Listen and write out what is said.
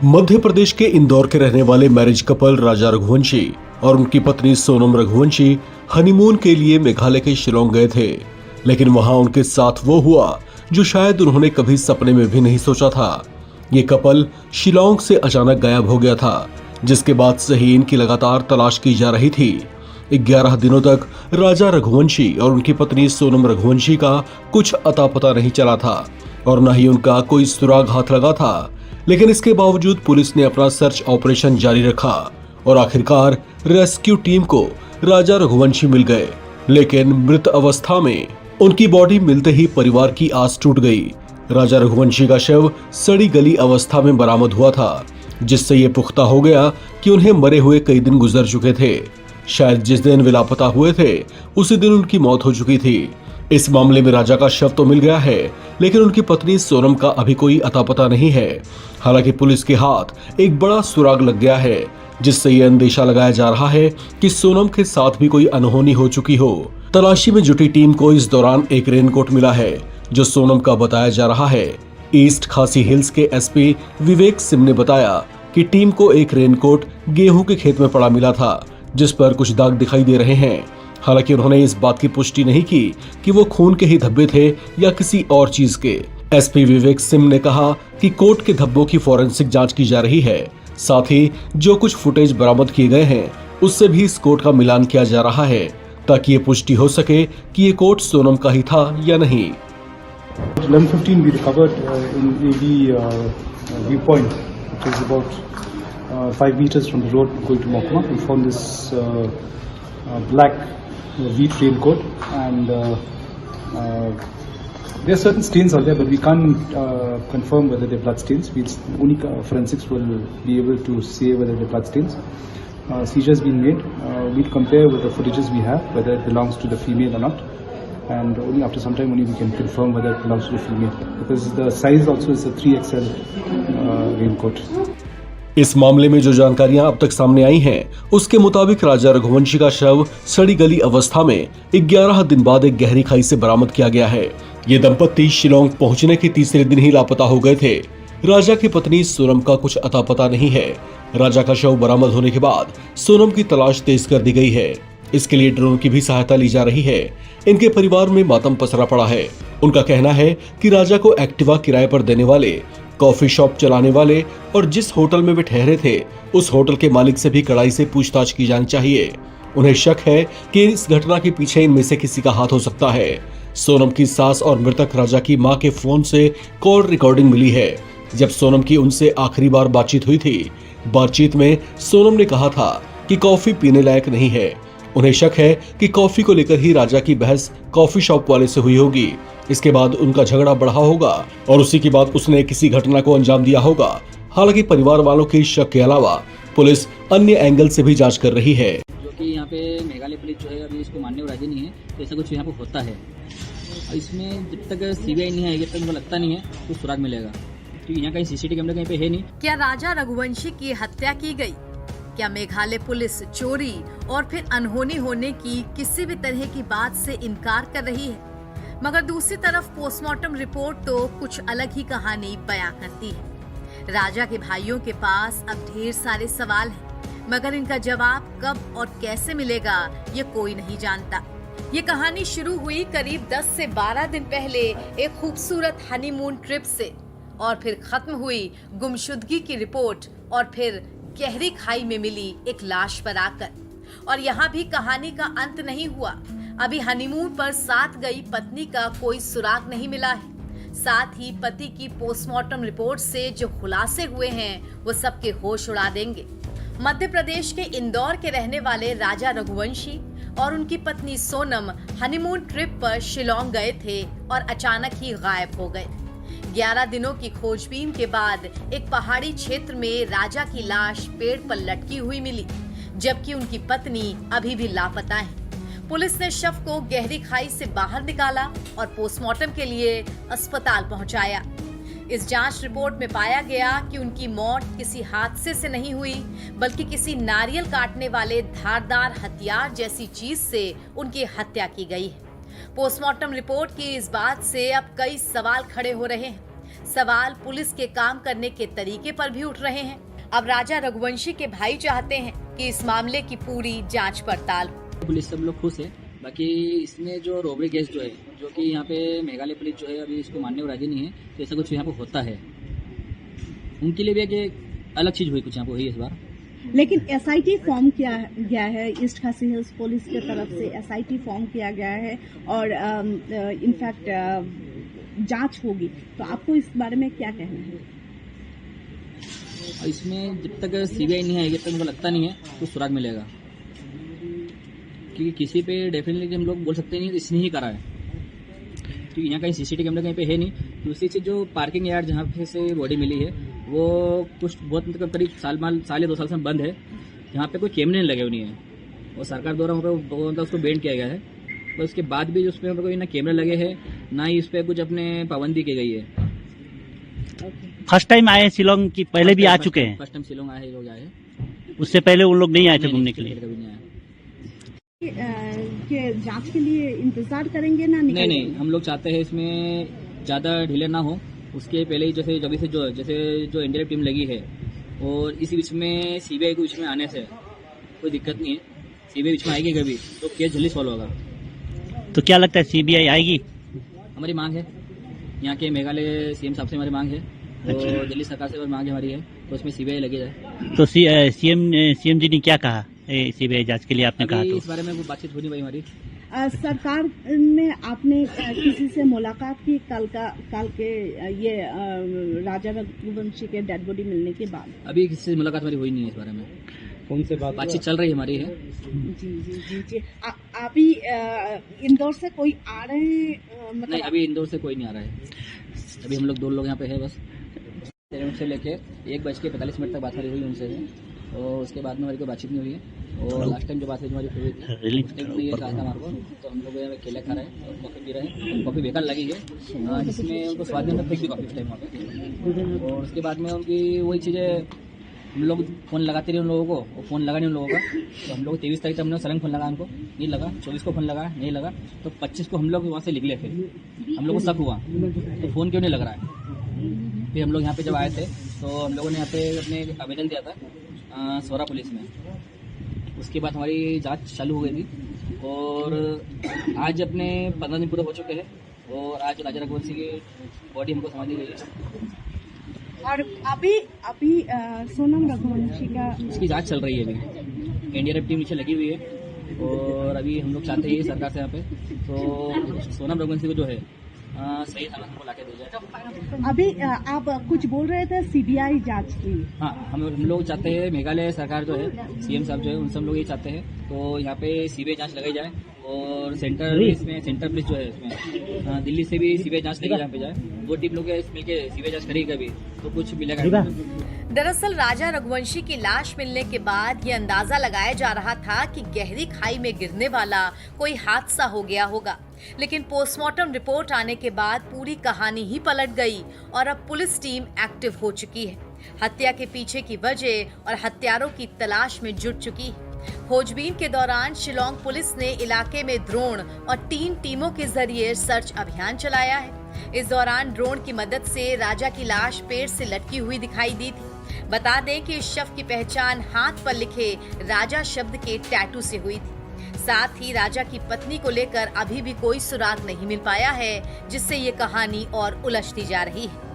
मध्य प्रदेश के इंदौर के रहने वाले मैरिज कपल राजा रघुवंशी और उनकी पत्नी सोनम रघुवंशी हनीमून के लिए मेघालय के शिलोंग गए थे। लेकिन वहां उनके साथ वो हुआ जो शायद उन्होंने कभी सपने में भी नहीं सोचा था। ये कपल शिलोंग से अचानक गायब हो गया था, जिसके बाद से ही इनकी लगातार तलाश की जा रही थी। 11 दिनों तक राजा रघुवंशी और उनकी पत्नी सोनम रघुवंशी का कुछ अता पता नहीं चला था और न ही उनका कोई सुराग हाथ लगा था। लेकिन इसके बावजूद पुलिस ने अपना सर्च ऑपरेशन जारी रखा और आखिरकार रेस्क्यू टीम को राजा रघुवंशी मिल गए। लेकिन मृत अवस्था में उनकी बॉडी मिलते ही परिवार की आस टूट गई। राजा रघुवंशी का शव सड़ी गली अवस्था में बरामद हुआ था, जिससे ये पुख्ता हो गया कि उन्हें मरे हुए कई दिन गुजर चुके थे। शायद जिस दिन वे लापता हुए थे उसी दिन उनकी मौत हो चुकी थी। इस मामले में राजा का शव तो मिल गया है, लेकिन उनकी पत्नी सोनम का अभी कोई अता पता नहीं है। हालांकि पुलिस के हाथ एक बड़ा सुराग लग गया है, जिससे ये अंदेशा लगाया जा रहा है कि सोनम के साथ भी कोई अनहोनी हो चुकी हो। तलाशी में जुटी टीम को इस दौरान एक रेनकोट मिला है, जो सोनम का बताया जा रहा है। ईस्ट खासी हिल्स के एसपी विवेक सिंह ने बताया कि टीम को एक रेनकोट गेहूं के खेत में पड़ा मिला था, जिस पर कुछ दाग दिखाई दे रहे हैं। हालांकि उन्होंने इस बात की पुष्टि नहीं की कि वो खून के ही धब्बे थे या किसी और चीज के। एसपी विवेक सिंह ने कहा कि कोट के धब्बों की फॉरेंसिक जांच की जा रही है। साथ ही जो कुछ फुटेज बरामद किए गए हैं उससे भी इस कोट का मिलान किया जा रहा है, ताकि ये पुष्टि हो सके कि ये कोट सोनम का ही था या नहीं। 11:15 we recovered in AD viewpoint, which is about 5 meters from the road going to Mokma. We found this black wheat raincoat, and there are certain stains out there, but we can't confirm whether they're blood stains. Only forensics will be able to say whether they're blood stains. Seizure has been made. We'll compare with the footages we have whether it belongs to the female or not, and only after some time only we can confirm whether it belongs to the female, because the size also is a 3XL raincoat. इस मामले में जो जानकारियां अब तक सामने आई हैं, उसके मुताबिक राजा रघुवंशी का शव सड़ी गली अवस्था में 11 दिन बाद एक गहरी खाई से बरामद किया गया है। ये दंपत्ति शिलोंग पहुंचने के तीसरे दिन ही लापता हो गए थे। राजा की पत्नी सोनम का कुछ अता पता नहीं है। राजा का शव बरामद होने के बाद सोनम की तलाश तेज कर दी गई है। इसके लिए ड्रोन की भी सहायता ली जा रही है। इनके परिवार में मातम पसरा पड़ा है। उनका कहना है कि राजा को एक्टिवा किराए पर देने वाले, कॉफी शॉप चलाने वाले और जिस होटल में वे ठहरे थे उस होटल के मालिक से भी कड़ाई से पूछताछ की जानी चाहिए। उन्हें शक है कि इस घटना के पीछे इनमें से किसी का हाथ हो सकता है। सोनम की सास और मृतक राजा की मां के फोन से कॉल रिकॉर्डिंग मिली है, जब सोनम की उनसे आखिरी बार बातचीत हुई थी। बातचीत में सोनम ने कहा था कि कॉफी पीने लायक नहीं है। उन्हें शक है कि कॉफी को लेकर ही राजा की बहस कॉफी शॉप वाले से हुई होगी। इसके बाद उनका झगड़ा बढ़ा होगा और उसी के बाद उसने किसी घटना को अंजाम दिया होगा। हालांकि परिवार वालों के शक के अलावा पुलिस अन्य एंगल से भी जांच कर रही है। जो कि यहाँ पे मेघालय पुलिस जो है अभी इसको मानने को राजी नहीं है, तो ऐसा कुछ यहाँ पे होता है। इसमें जब तक सीबीआई नहीं आएगी तब तक मुझे लगता नहीं है कुछ सुराग मिलेगा, क्योंकि यहाँ कहीं सीसीटीवी कैमरा कहीं पे है नहीं। क्या राजा रघुवंशी की हत्या की गई? क्या मेघालय पुलिस चोरी और फिर अनहोनी होने की किसी भी तरह की बात से इनकार कर रही है? मगर दूसरी तरफ पोस्टमार्टम रिपोर्ट तो कुछ अलग ही कहानी बयां करती है। राजा के भाइयों के पास अब ढेर सारे सवाल हैं, मगर इनका जवाब कब और कैसे मिलेगा ये कोई नहीं जानता। ये कहानी शुरू हुई करीब 10 से 12 दिन पहले एक खूबसूरत हनीमून ट्रिप से, और फिर खत्म हुई गुमशुदगी की रिपोर्ट और फिर गहरी खाई में मिली एक लाश पर आकर। और यहाँ भी कहानी का अंत नहीं हुआ। अभी हनीमून पर साथ गई पत्नी का कोई सुराग नहीं मिला है। साथ ही पति की पोस्टमार्टम रिपोर्ट से जो खुलासे हुए हैं वो सबके होश उड़ा देंगे। मध्य प्रदेश के इंदौर के रहने वाले राजा रघुवंशी और उनकी पत्नी सोनम हनीमून ट्रिप पर शिलोंग गए थे और अचानक ही गायब हो गए। 11 दिनों की खोजबीन के बाद एक पहाड़ी क्षेत्र में राजा की लाश पेड़ पर लटकी हुई मिली, जबकि उनकी पत्नी अभी भी लापता है। पुलिस ने शव को गहरी खाई से बाहर निकाला और पोस्टमार्टम के लिए अस्पताल पहुंचाया। इस जांच रिपोर्ट में पाया गया कि उनकी मौत किसी हादसे से नहीं हुई, बल्कि किसी नारियल काटने वाले धारदार हथियार जैसी चीज से उनकी हत्या की गई है। पोस्टमार्टम रिपोर्ट की इस बात से अब कई सवाल खड़े हो रहे हैं। सवाल पुलिस के काम करने के तरीके पर भी उठ रहे हैं। अब राजा रघुवंशी के भाई चाहते हैं कि इस मामले की पूरी जांच पड़ताल हो। पुलिस सब लोग खुश है। बाकी इसमें जो रॉबरी केस जो है, जो कि यहाँ पे मेघालय पुलिस जो है अभी इसको मानने को राजी नहीं है, तो ऐसा कुछ यहाँ पे होता है। उनके लिए भी एक अलग चीज हुई, कुछ यहाँ पे हुई इस बार। लेकिन एसआईटी फॉर्म किया गया है ईस्ट खासी हिल्स पुलिस की तरफ से, एसआईटी फॉर्म किया गया है और इनफैक्ट जांच होगी, तो आपको इस बारे में क्या कहना है? इसमें जब तक सीबीआई नहीं आएगी तब तक मुझे लगता नहीं है तो सुराग मिलेगा, क्योंकि किसी पे डेफिनेटली हम लोग बोल सकते नहीं इसने ही करा है, क्योंकि यहाँ कहीं सीसीटीवी कैमरा कहीं पे है नहीं। दूसरी चीज, जो पार्किंग यार्ड जहाँ पे से बॉडी मिली है वो कुछ बहुत मतलब करीब साल या 2 साल से बंद है, यहाँ पे कोई कैमरे नहीं लगे हुए नहीं है और सरकार द्वारा वहाँ पे मतलब उसको बैन किया गया है। तो उसके बाद भी उसमें कोई ना कैमरे लगे हैं ना ही उस पर कुछ अपने पाबंदी की गई है। फर्स्ट टाइम आए शिलोंग की, पहले भी आ चुके हैं? फर्स्ट टाइम शिलोंग आए, लोग आए हैं। उससे पहले उन लोग नहीं आए थे घूमने के लिए? कभी नहीं आए। के जांच के लिए इंतजार करेंगे ना? नहीं, हम लोग चाहते हैं इसमें ज़्यादा ढीले ना हो। उसके पहले ही जैसे जो इंडियन टीम लगी है और इसी बीच में सीबीआई को बीच में आने से कोई दिक्कत नहीं है। सीबीआई बीच में आएगी कभी तो केस जल्दी सॉल्व होगा। तो क्या लगता है सीबीआई आएगी? हमारी मांग है, यहाँ के मेघालय सीएम साहब से हमारी मांग है और दिल्ली सरकार से मांग हमारी है, तो उसमें सीबीआई लगी जाए। तो सीएम जी ने क्या कहा सीबीआई जांच के लिए? आपने कहा तो इस बारे में कोई बातचीत होनी भाई हमारी। सरकार में आपने किसी से मुलाकात की कल के ये राजा रघुवंशी के डेड बॉडी मिलने के बाद? अभी किसी से मुलाकात हमारी हुई नहीं है इस बारे में। कौन से बातचीत चल रही हमारी है। जी। अभी इंदौर से कोई आ रहे हैं? नहीं, अभी इंदौर से कोई नहीं आ रहा है। अभी हम लोग 2 लोग यहाँ पे है बस। 13 से लेके 1:45 तक बात हुई उनसे, और उसके बाद में हमारी कोई बातचीत नहीं हुई है। और लास्ट टाइम जो बात हुई हमारी हुई थी, उसने ये कहा था हमारे को, तो हम लोग यहाँ केले खा रहे हैं और कॉफी पी रहे हैं। कॉफी बेकार लगी है, जिसमें उनको स्वाद नहीं फेंक दी कॉफी उस टाइम वहाँ पे। और उसके बाद में उनकी वही चीज़ें, हम लोग फ़ोन लगाते रहे उन लोगों को, और फ़ोन लगा नहीं उन लोगों का। तो हम लोग 23 तारीख तक हमने सलंग फ़ोन लगा, उनको नहीं लगा। 24 को फ़ोन लगा, नहीं लगा। तो 25 को हम लोग वहाँ से निकले। फिर हम लोग को शक हुआ तो फ़ोन क्यों नहीं लग रहा है। फिर हम लोग यहाँ पे जब आए थे तो हम लोगों ने यहाँ पे अपने आवेदन दिया था सोरा पुलिस में। उसके बाद हमारी जांच चालू हो गई थी और आज अपने 15 दिन पूरे हो चुके हैं और आज राजा रघुवंशी की बॉडी हमको समाधि गई है। और अभी सोनम रघुवंशी का इसकी जांच चल रही है। अभी एनडीआरएफ टीम नीचे लगी हुई है और अभी हम लोग चाहते हैं सरकार से यहाँ पे तो सोनम रघुवंशी को जो है सही हालत को लाके दे जाए। अभी आप कुछ बोल रहे थे सीबीआई जांच की? हाँ, हम लोग चाहते हैं, मेघालय सरकार जो है, सीएम साहब जो है, उन सब लोग ये चाहते हैं तो यहाँ पे सीबीआई जांच लगाई जाए और सेंटर पुलिस जो है इसमें दिल्ली से भी सीबीआई जांच लगी यहाँ पे जाए। 2 टीम लोग मिलके सीबीआई जांच करेगी कभी तो कुछ मिलेगा। दरअसल राजा रघुवंशी की लाश मिलने के बाद ये अंदाजा लगाया जा रहा था कि गहरी खाई में गिरने वाला कोई हादसा हो गया होगा, लेकिन पोस्टमार्टम रिपोर्ट आने के बाद पूरी कहानी ही पलट गई और अब पुलिस टीम एक्टिव हो चुकी है। हत्या के पीछे की वजह और हत्यारों की तलाश में जुट चुकी है। खोजबीन के दौरान शिलोंग पुलिस ने इलाके में ड्रोन और 3 टीमों के जरिए सर्च अभियान चलाया है। इस दौरान ड्रोन की मदद से राजा की लाश पेड़ से लटकी हुई दिखाई दी थी। बता दें कि इस शव की पहचान हाथ पर लिखे राजा शब्द के टैटू से हुई थी। साथ ही राजा की पत्नी को लेकर अभी भी कोई सुराग नहीं मिल पाया है, जिससे ये कहानी और उलझती जा रही है।